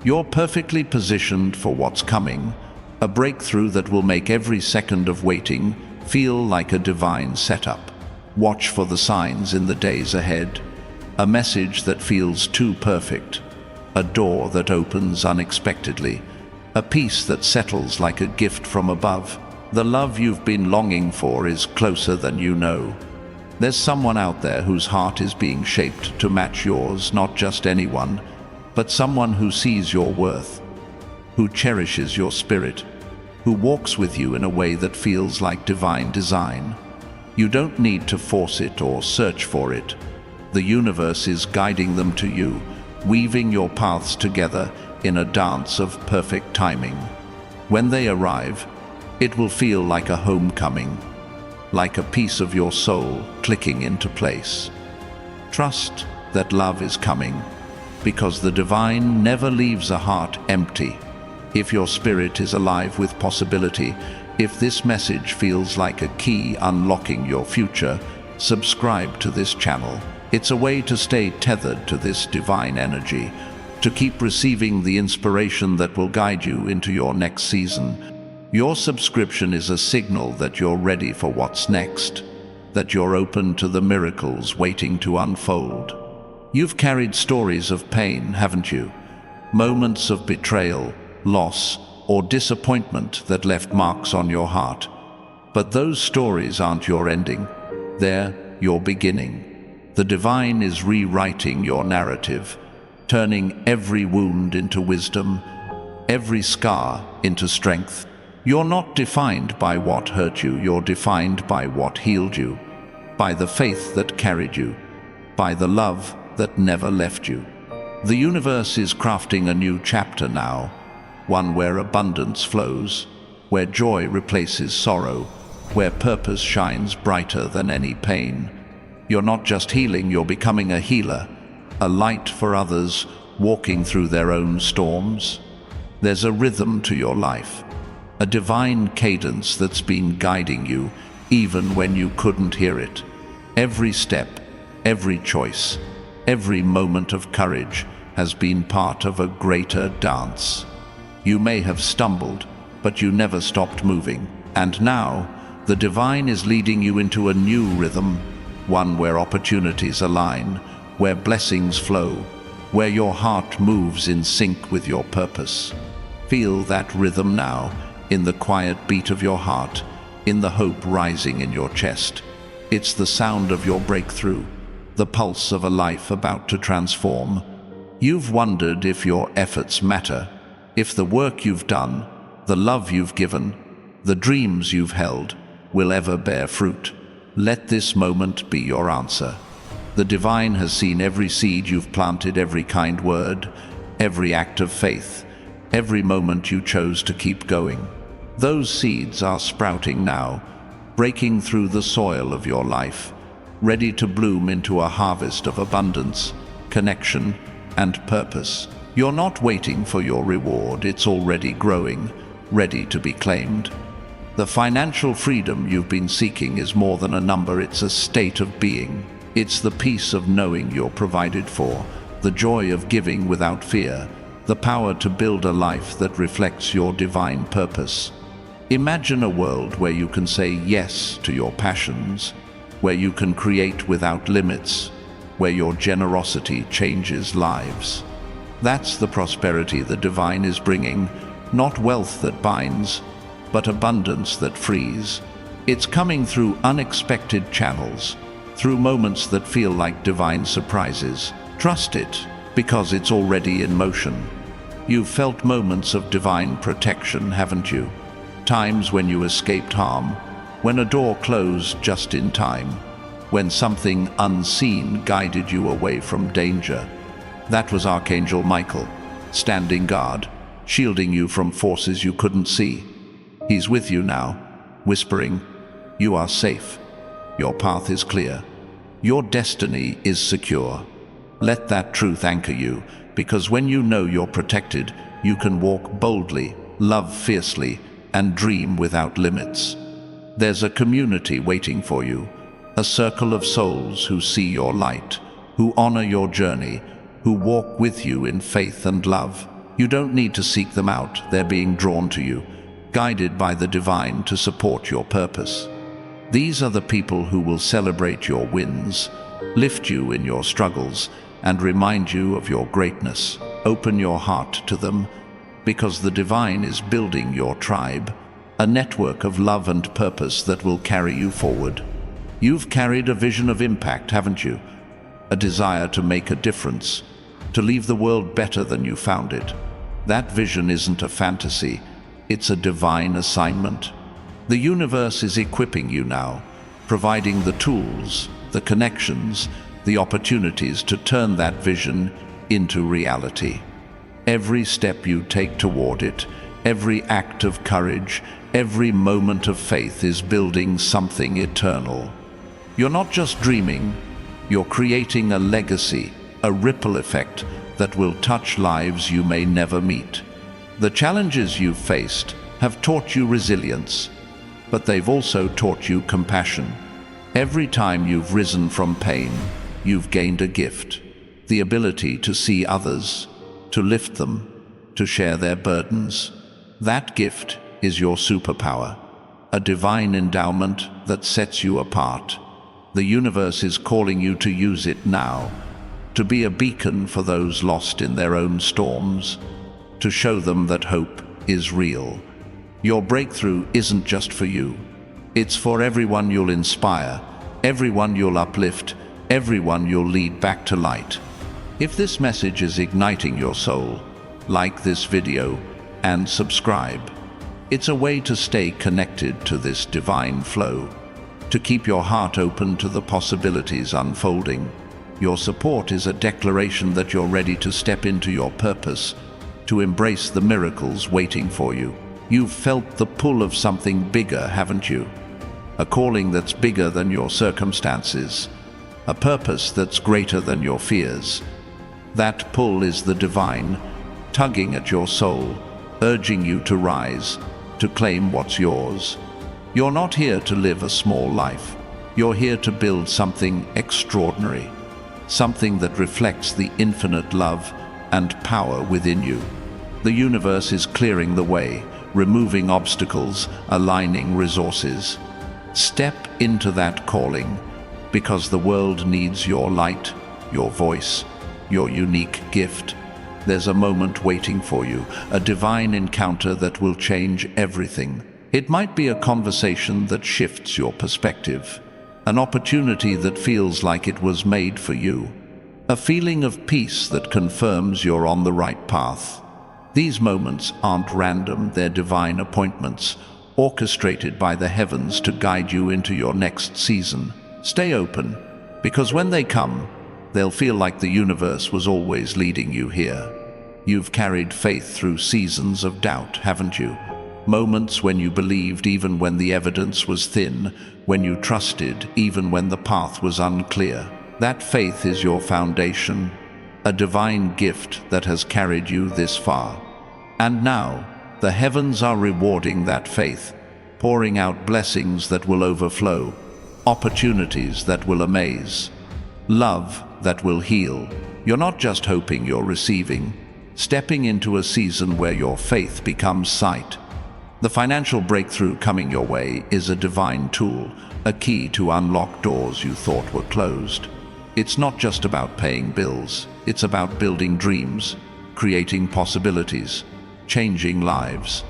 S1: You're perfectly positioned for what's coming, a breakthrough that will make every second of waiting feel like a divine setup. Watch for the signs in the days ahead, a message that feels too perfect, a door that opens unexpectedly, a peace that settles like a gift from above. The love you've been longing for is closer than you know. There's someone out there whose heart is being shaped to match yours, not just anyone, but someone who sees your worth, who cherishes your spirit, who walks with you in a way that feels like divine design. You don't need to force it or search for it. The universe is guiding them to you, weaving your paths together in a dance of perfect timing. When they arrive, it will feel like a homecoming, like a piece of your soul clicking into place. Trust that love is coming, because the divine never leaves a heart empty. If your spirit is alive with possibility, if this message feels like a key unlocking your future, subscribe to this channel. It's a way to stay tethered to this divine energy, to keep receiving the inspiration that will guide you into your next season. Your subscription is a signal that you're ready for what's next, that you're open to the miracles waiting to unfold. You've carried stories of pain, haven't you? Moments of betrayal, loss, or disappointment that left marks on your heart. But those stories aren't your ending. They're your beginning. The divine is rewriting your narrative, turning every wound into wisdom, every scar into strength. You're not defined by what hurt you, you're defined by what healed you, by the faith that carried you, by the love that never left you. The universe is crafting a new chapter now, one where abundance flows, where joy replaces sorrow, where purpose shines brighter than any pain. You're not just healing, you're becoming a healer, a light for others walking through their own storms. There's a rhythm to your life, a divine cadence that's been guiding you even when you couldn't hear it. Every step, every choice, every moment of courage has been part of a greater dance. You may have stumbled, but you never stopped moving. And now, the divine is leading you into a new rhythm, one where opportunities align, where blessings flow, where your heart moves in sync with your purpose. Feel that rhythm now, in the quiet beat of your heart, in the hope rising in your chest. It's the sound of your breakthrough, the pulse of a life about to transform. You've wondered if your efforts matter, if the work you've done, the love you've given, the dreams you've held, will ever bear fruit. Let this moment be your answer. The divine has seen every seed you've planted, every kind word, every act of faith, every moment you chose to keep going. Those seeds are sprouting now, breaking through the soil of your life, ready to bloom into a harvest of abundance, connection, and purpose. You're not waiting for your reward, it's already growing, ready to be claimed. The financial freedom you've been seeking is more than a number, it's a state of being. It's the peace of knowing you're provided for, the joy of giving without fear, the power to build a life that reflects your divine purpose. Imagine a world where you can say yes to your passions, where you can create without limits, where your generosity changes lives. That's the prosperity the divine is bringing, not wealth that binds, but abundance that frees. It's coming through unexpected channels, through moments that feel like divine surprises. Trust it, because it's already in motion. You've felt moments of divine protection, haven't you? Times when you escaped harm, when a door closed just in time, when something unseen guided you away from danger. That was Archangel Michael, standing guard, shielding you from forces you couldn't see. He's with you now, whispering, "You are safe. Your path is clear. Your destiny is secure." Let that truth anchor you, because when you know you're protected, you can walk boldly, love fiercely, and dream without limits. There's a community waiting for you, a circle of souls who see your light, who honor your journey, who walk with you in faith and love. You don't need to seek them out, they're being drawn to you, guided by the divine to support your purpose. These are the people who will celebrate your wins, lift you in your struggles, and remind you of your greatness. Open your heart to them, because the divine is building your tribe, a network of love and purpose that will carry you forward. You've carried a vision of impact, haven't you? A desire to make a difference, to leave the world better than you found it. That vision isn't a fantasy, it's a divine assignment. The universe is equipping you now, providing the tools, the connections, the opportunities to turn that vision into reality. Every step you take toward it, every act of courage, every moment of faith is building something eternal. You're not just dreaming, you're creating a legacy, a ripple effect that will touch lives you may never meet. The challenges you've faced have taught you resilience, but they've also taught you compassion. Every time you've risen from pain, you've gained a gift, the ability to see others, to lift them, to share their burdens. That gift is your superpower, a divine endowment that sets you apart. The universe is calling you to use it now, to be a beacon for those lost in their own storms, to show them that hope is real. Your breakthrough isn't just for you. It's for everyone you'll inspire, everyone you'll uplift, everyone you'll lead back to light. If this message is igniting your soul, like this video and subscribe. It's a way to stay connected to this divine flow, to keep your heart open to the possibilities unfolding. Your support is a declaration that you're ready to step into your purpose, to embrace the miracles waiting for you. You've felt the pull of something bigger, haven't you? A calling that's bigger than your circumstances, a purpose that's greater than your fears. That pull is the divine, tugging at your soul, urging you to rise, to claim what's yours. You're not here to live a small life. You're here to build something extraordinary, something that reflects the infinite love and power within you. The universe is clearing the way, removing obstacles, aligning resources. Step into that calling, because the world needs your light, your voice, your unique gift. There's a moment waiting for you, a divine encounter that will change everything. It might be a conversation that shifts your perspective, an opportunity that feels like it was made for you, a feeling of peace that confirms you're on the right path. These moments aren't random, they're divine appointments, orchestrated by the heavens to guide you into your next season. Stay open, because when they come, they'll feel like the universe was always leading you here. You've carried faith through seasons of doubt, haven't you? Moments when you believed even when the evidence was thin, when you trusted even when the path was unclear. That faith is your foundation, a divine gift that has carried you this far. And now, the heavens are rewarding that faith, pouring out blessings that will overflow, opportunities that will amaze, love that will heal. You're not just hoping, you're receiving, stepping into a season where your faith becomes sight, The financial breakthrough coming your way is a divine tool, a key to unlock doors you thought were closed. It's not just about paying bills, it's about building dreams, creating possibilities, changing lives.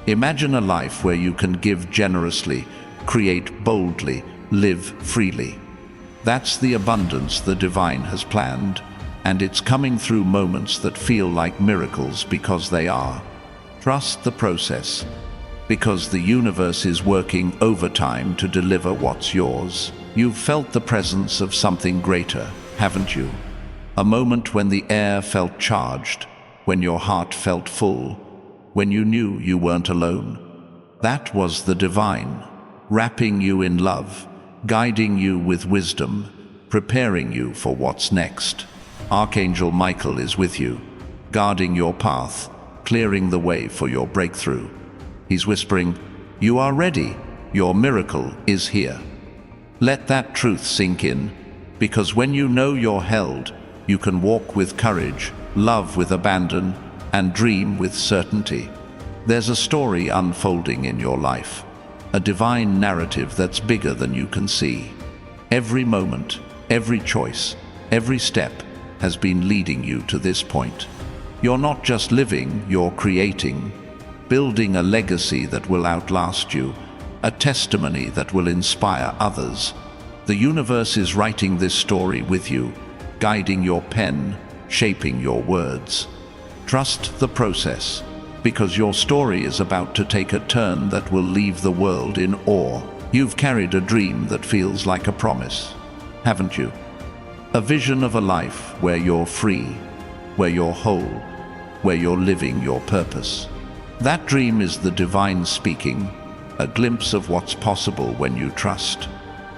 S1: Imagine a life where you can give generously, create boldly, live freely. That's the abundance the divine has planned, and it's coming through moments that feel like miracles because they are. Trust the process, because the universe is working overtime to deliver what's yours. You've felt the presence of something greater, haven't you? A moment when the air felt charged, when your heart felt full, when you knew you weren't alone. That was the divine, wrapping you in love, guiding you with wisdom, preparing you for what's next. Archangel Michael is with you, guarding your path, clearing the way for your breakthrough. He's whispering, "You are ready. Your miracle is here." Let that truth sink in, because when you know you're held, you can walk with courage, love with abandon, and dream with certainty. There's a story unfolding in your life, a divine narrative that's bigger than you can see. Every moment, every choice, every step has been leading you to this point. You're not just living, you're creating, building a legacy that will outlast you, a testimony that will inspire others. The universe is writing this story with you, guiding your pen, shaping your words. Trust the process, because your story is about to take a turn that will leave the world in awe. You've carried a dream that feels like a promise, haven't you? A vision of a life where you're free, where you're whole, where you're living your purpose. That dream is the divine speaking, a glimpse of what's possible when you trust.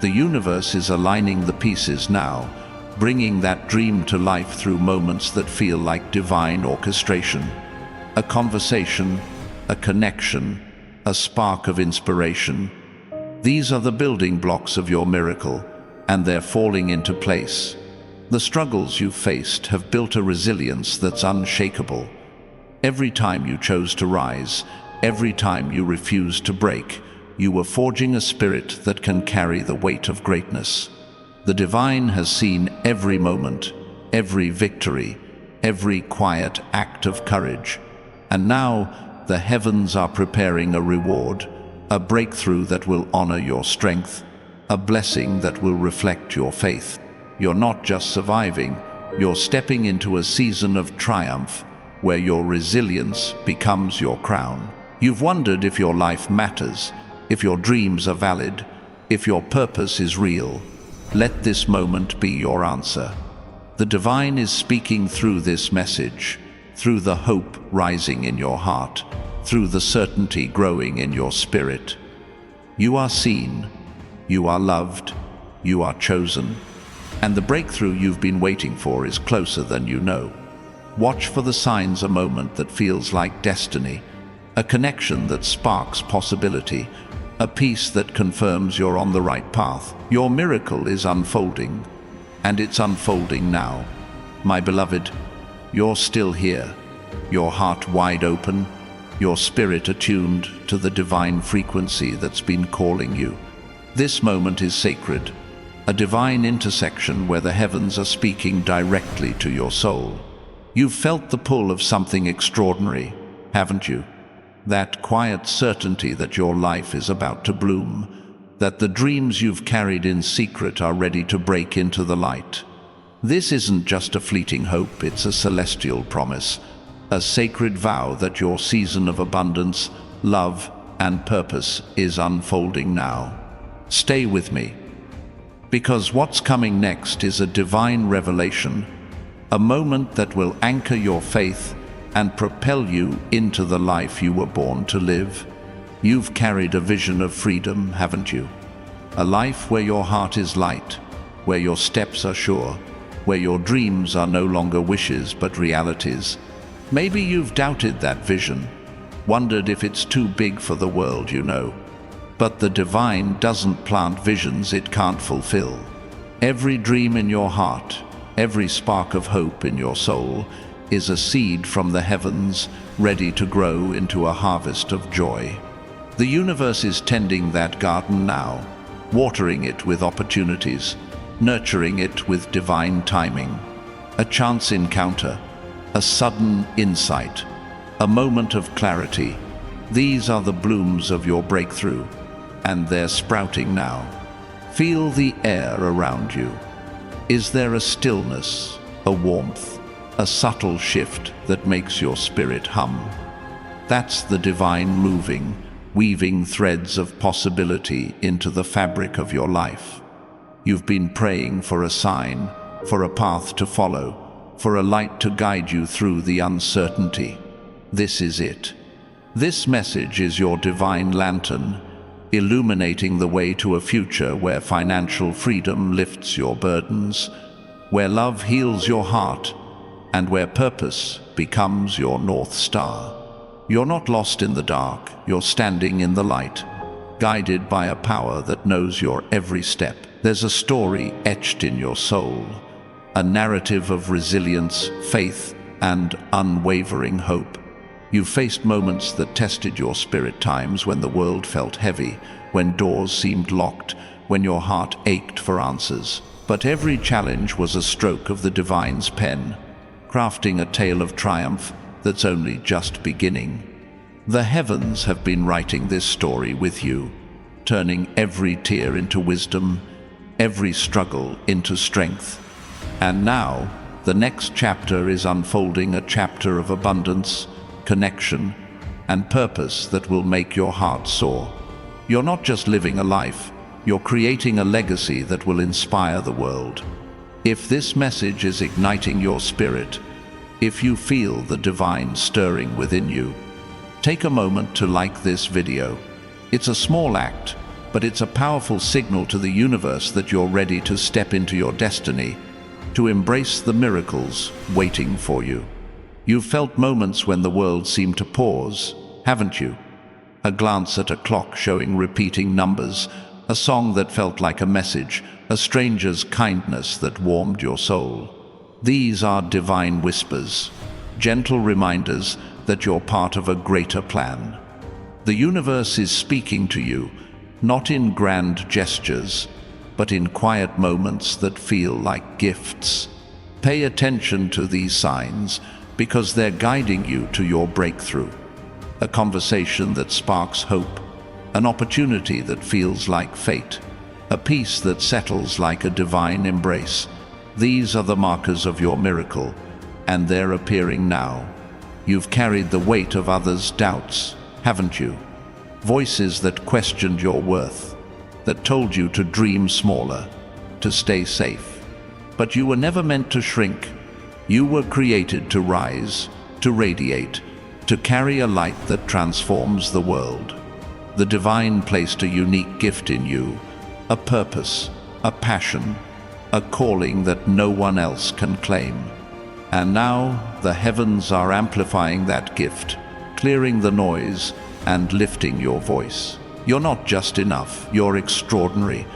S1: The universe is aligning the pieces now, bringing that dream to life through moments that feel like divine orchestration. A conversation, a connection, a spark of inspiration. These are the building blocks of your miracle, and they're falling into place. The struggles you've faced have built a resilience that's unshakable. Every time you chose to rise, every time you refused to break, you were forging a spirit that can carry the weight of greatness. The divine has seen every moment, every victory, every quiet act of courage. And now the heavens are preparing a reward, a breakthrough that will honor your strength, a blessing that will reflect your faith. You're not just surviving, you're stepping into a season of triumph where your resilience becomes your crown. You've wondered if your life matters, if your dreams are valid, if your purpose is real. Let this moment be your answer. The divine is speaking through this message, through the hope rising in your heart, through the certainty growing in your spirit. You are seen, you are loved, you are chosen, and the breakthrough you've been waiting for is closer than you know. Watch for the signs, a moment that feels like destiny, a connection that sparks possibility, a peace that confirms you're on the right path. Your miracle is unfolding, and it's unfolding now. My beloved, you're still here, your heart wide open, your spirit attuned to the divine frequency that's been calling you. This moment is sacred, a divine intersection where the heavens are speaking directly to your soul. You've felt the pull of something extraordinary, haven't you? That quiet certainty that your life is about to bloom, that the dreams you've carried in secret are ready to break into the light. This isn't just a fleeting hope, it's a celestial promise, a sacred vow that your season of abundance, love, and purpose is unfolding now. Stay with me, because what's coming next is a divine revelation, a moment that will anchor your faith and propel you into the life you were born to live. You've carried a vision of freedom, haven't you? A life where your heart is light, where your steps are sure, where your dreams are no longer wishes but realities. Maybe you've doubted that vision, wondered if it's too big for the world you know. But the divine doesn't plant visions it can't fulfill. Every dream in your heart, every spark of hope in your soul, is a seed from the heavens ready to grow into a harvest of joy. The universe is tending that garden now, watering it with opportunities, nurturing it with divine timing. A chance encounter, a sudden insight, a moment of clarity. These are the blooms of your breakthrough, and they're sprouting now. Feel the air around you. Is there a stillness, a warmth, a subtle shift that makes your spirit hum? That's the divine moving, weaving threads of possibility into the fabric of your life. You've been praying for a sign, for a path to follow, for a light to guide you through the uncertainty. This is it. This message is your divine lantern, illuminating the way to a future where financial freedom lifts your burdens, where love heals your heart, and where purpose becomes your North Star. You're not lost in the dark, you're standing in the light, guided by a power that knows your every step. There's a story etched in your soul, a narrative of resilience, faith, and unwavering hope. You've faced moments that tested your spirit, times when the world felt heavy, when doors seemed locked, when your heart ached for answers. But every challenge was a stroke of the divine's pen, crafting a tale of triumph that's only just beginning. The heavens have been writing this story with you, turning every tear into wisdom, every struggle into strength. And now, the next chapter is unfolding, a chapter of abundance, connection, and purpose that will make your heart soar. You're not just living a life, you're creating a legacy that will inspire the world. If this message is igniting your spirit, if you feel the divine stirring within you, take a moment to like this video. It's a small act, but it's a powerful signal to the universe that you're ready to step into your destiny, to embrace the miracles waiting for you. You've felt moments when the world seemed to pause, haven't you? A glance at a clock showing repeating numbers, a song that felt like a message, a stranger's kindness that warmed your soul. These are divine whispers, gentle reminders that you're part of a greater plan. The universe is speaking to you, not in grand gestures, but in quiet moments that feel like gifts. Pay attention to these signs, because they're guiding you to your breakthrough. A conversation that sparks hope, an opportunity that feels like fate, a peace that settles like a divine embrace. These are the markers of your miracle, and they're appearing now. You've carried the weight of others' doubts, haven't you? Voices that questioned your worth, that told you to dream smaller, to stay safe. But you were never meant to shrink. You were created to rise, to radiate, to carry a light that transforms the world. The divine placed a unique gift in you, a purpose, a passion, a calling that no one else can claim. And now the heavens are amplifying that gift, clearing the noise and lifting your voice. You're not just enough, you're extraordinary,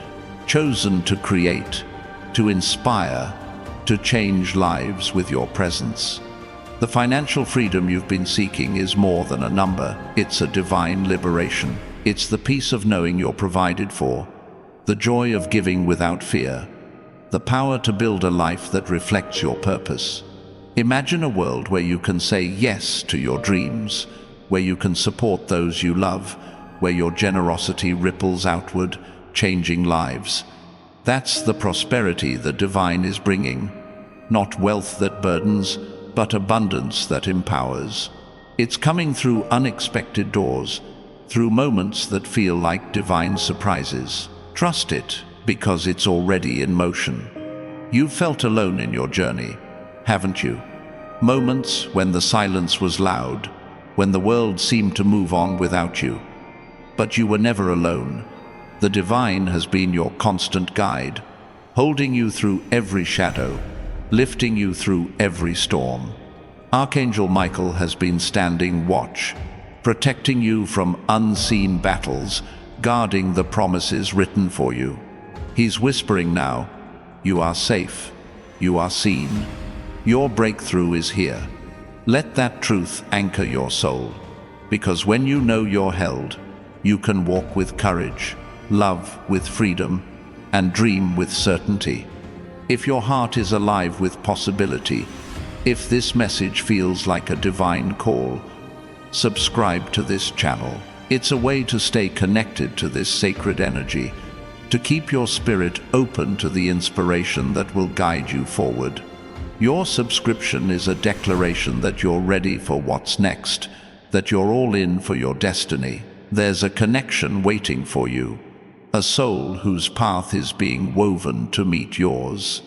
S1: chosen to create, to inspire, to change lives with your presence. The financial freedom you've been seeking is more than a number, it's a divine liberation. It's the peace of knowing you're provided for, the joy of giving without fear, the power to build a life that reflects your purpose. Imagine a world where you can say yes to your dreams, where you can support those you love, where your generosity ripples outward, changing lives. That's the prosperity the divine is bringing. Not wealth that burdens, but abundance that empowers. It's coming through unexpected doors, through moments that feel like divine surprises. Trust it, because it's already in motion. You've felt alone in your journey, haven't you? Moments when the silence was loud, when the world seemed to move on without you. But you were never alone. The divine has been your constant guide, holding you through every shadow, lifting you through every storm. Archangel Michael has been standing watch, protecting you from unseen battles, guarding the promises written for you. He's whispering now, you are safe, you are seen, your breakthrough is here. Let that truth anchor your soul, because when you know you're held, you can walk with courage, love with freedom, and dream with certainty. If your heart is alive with possibility, if this message feels like a divine call, subscribe to this channel. It's a way to stay connected to this sacred energy, to keep your spirit open to the inspiration that will guide you forward. Your subscription is a declaration that you're ready for what's next, that you're all in for your destiny. There's a connection waiting for you, a soul whose path is being woven to meet yours.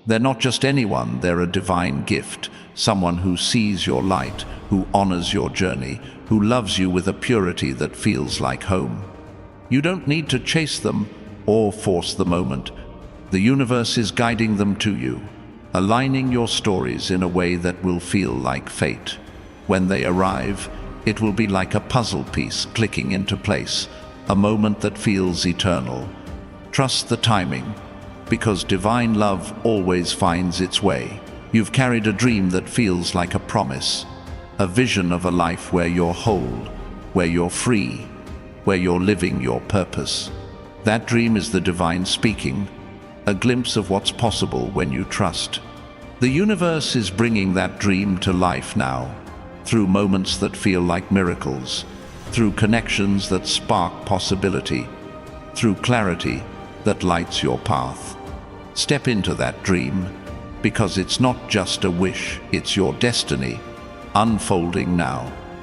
S1: They're not just anyone, they're a divine gift, someone who sees your light, who honors your journey, who loves you with a purity that feels like home. You don't need to chase them or force the moment. The universe is guiding them to you, aligning your stories in a way that will feel like fate. When they arrive, it will be like a puzzle piece clicking into place, a moment that feels eternal. Trust the timing, because divine love always finds its way. You've carried a dream that feels like a promise, a vision of a life where you're whole, where you're free, where you're living your purpose. That dream is the divine speaking, a glimpse of what's possible when you trust. The universe is bringing that dream to life now, through moments that feel like miracles, through connections that spark possibility, through clarity that lights your path. Step into that dream, because it's not just a wish, it's your destiny, unfolding now.